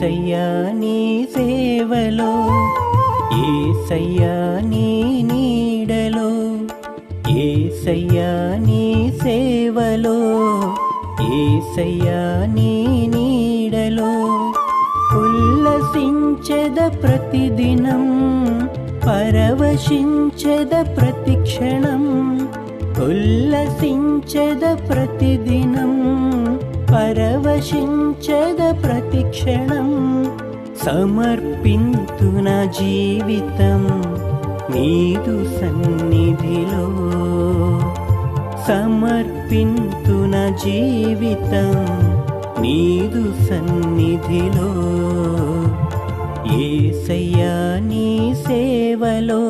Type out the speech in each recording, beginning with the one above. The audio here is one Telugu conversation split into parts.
యేసయ్యా నీ సేవలో, యేసయ్యా నీ నీడలో, యేసయ్యా నీ సేవలో, యేసయ్యా నీ నీడలో ఉల్లసించెద ప్రతిదినం, పరవశించెద ప్రతిక్షణం, ఉల్లసించెద ప్రతిదినం, పరవశించెద ప్రతిక్షణం. సమర్పింతు నా జీవితం నీదు సన్నిధిలో, సమర్పింతు నా జీవితం నీదు సన్నిధిలో, యేసయ్యా నీ సేవలో,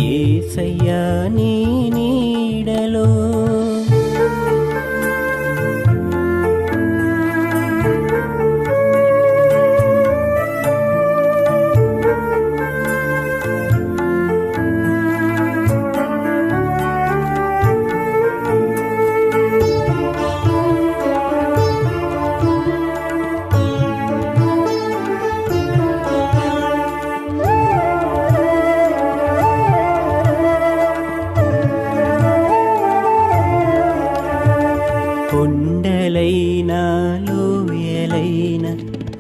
యేసయ్యా నీ నీడలో. కొండలైనా లోయలైన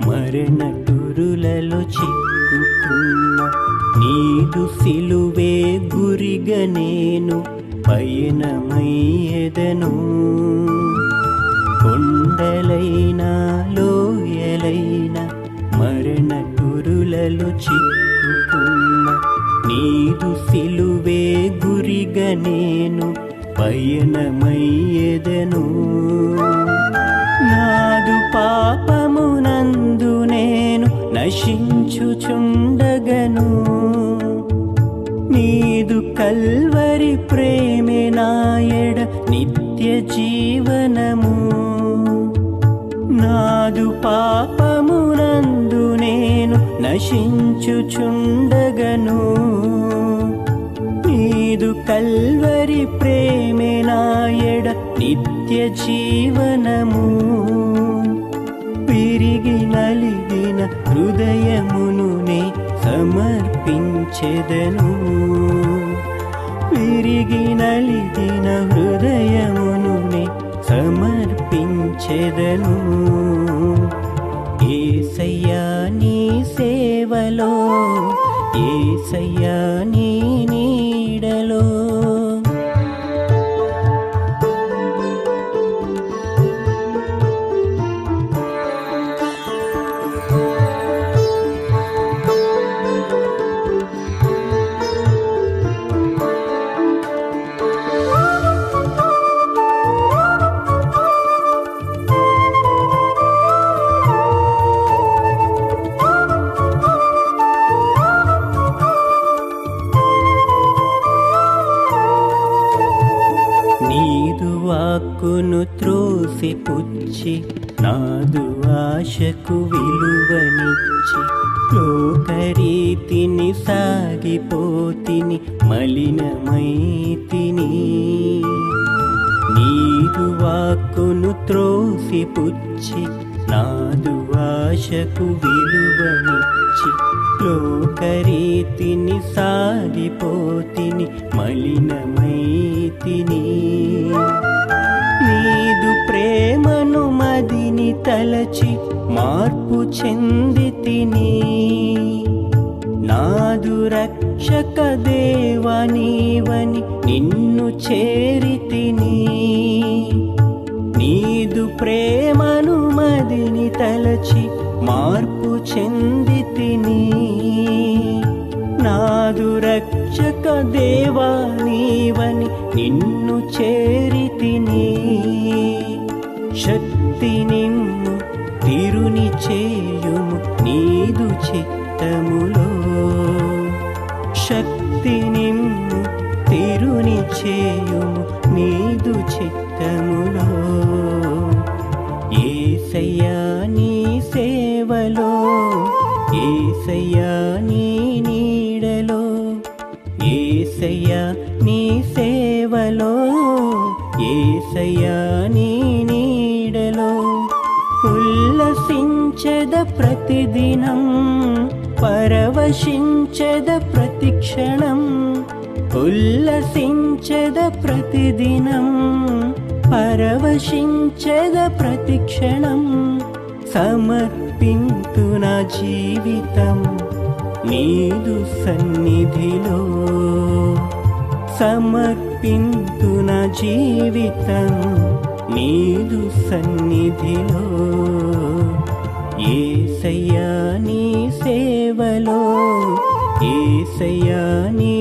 మరణటురులలో చిక్కుకున్న నీదు సిలువే గురిగా నేను పయనమయ్యెదను. కొండలైనా లోయలైన మరణటురులలో చిక్కుకున్న నీదు సిలువే గురిగా నేను పయనమయ్యెదను. నాదు పాపమునందు నేను నశించుచుండగను, నీదు కల్వరి ప్రేమే నాయడ నిత్య జీవనము. నాదు పాపమునందు నేను నశించుచుండగను, నీదు కల్వరి ప్రేమే నాయడ నిత్య జీవనము. విరిగి నలిగిన హృదయమును నే సమర్పించెదను, విరిగి నలిగిన హృదయమును నే సమర్పించెదను. యేసయ్యా నీ సేవలో, యేసయ్యా నీ నీడలో. నీదు వాక్కును త్రోసిపుచ్చి నాదు ఆశకు విలువనిచ్చి, లోకరీతిని సాగిపోతిని మలినమైతిని. నీదు వాక్కును త్రోసిపుచ్చి నాదు ఆశకు విలువనిచ్చి, లోకరీతిని సాగిపోతిని మలినమైతిని. నీదు ప్రేమను మదిని తలచి మార్పు చెందితిని, నాదు రక్షక దేవా నీవని నిన్ను చేరితిని. నీదు ప్రేమను మదిని తలచి మార్పు చెందితిని, నాదు రక్షక దేవా నీవని నిన్ను చేరితిని. శక్తి నిమ్ము తిరుని చేయుము నీదు చిత్తములో, శక్తి నిమ్ము తిరుని చేయుము నీదు చిత్తములో. యేసయ్యా నీ సేవలో, యేసయ్యా నీ నీడలో, యేసయ్యా నీ సేవలో, యేసయ్యా నీ నీడలో ఉల్లసించెద ప్రతిదినం పరవశించెద ప్రతిక్షణం ఉల్లసించెద ప్రతిదినం పరవశించెద ప్రతిక్షణం సమర్పింతు నా జీవితం నీదు సన్నిధిలో సమర్పింతు నా జీవితం నీదు సన్నిధిలో యేసయ్యా నీ సేవలో యేసయ్యా నీ